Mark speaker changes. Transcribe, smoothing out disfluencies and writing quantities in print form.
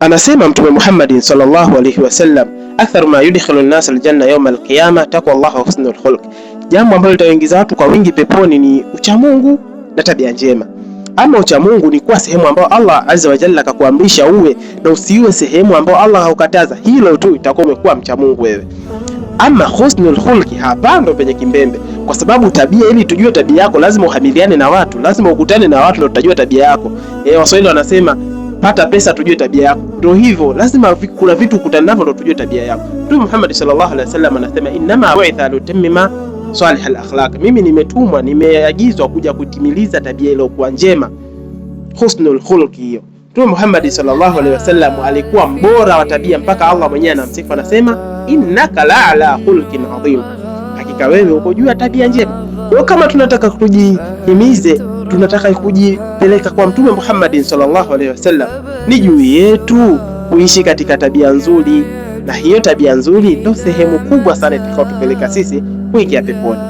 Speaker 1: Anasema Mtume Muhammad sallallahu alaihi wasallam, aktharu ma yudkhilu an-nas al-janna yawm al-qiyamah taqwa Allah wa husnul khuluq, jambo ambalo litaingiza watu kwa wingi peponi ni uchamungu na tabia njema. Ama uchamungu ni kuwa sehemu ambayo Allah azza wa jalla akakuamrisha uwe, na usiwe sehemu ambayo Allah haukataza. Hilo tu itakuwa umekuwa mchamungu wewe. Ama husnul khuluq, hapa ndo penye kimbembe, kwa sababu tabia, ili tujue tabia yako lazima uhamiliane na watu, lazima ukutane na watu ndio utajua tabia yako. Waswahili wanasema pata pesa tujue tabia yako. Ndio hivyo, lazima kuna vitu ukutane navyo ndio tujue tabia yako. Mtume Muhammad sallallahu alaihi wasallam anasema, inma bu'itha litammima salih al-akhlaq, mimi nimetumwa, nimeagizwa kuja kutimiliza tabia ile kwa njema, husnul khuluq. Hiyo Mtume Muhammad sallallahu alaihi wasallam alikuwa mbora wa tabia, mpaka Allah mwenyewe anamsifu, anasema innaka la'ala khuluqin adhim, hakika wewe uko juu ya tabia njema. Kwa kama tunataka kujihimize, tunataka kujipeleka kwa Mtume Muhammad sallallahu alaihi wasallam, ni juu yetu kuishi katika tabia nzuri, na hiyo tabia nzuri ndio sehemu kubwa sana itakayotupeleka sisi kuingia peponi.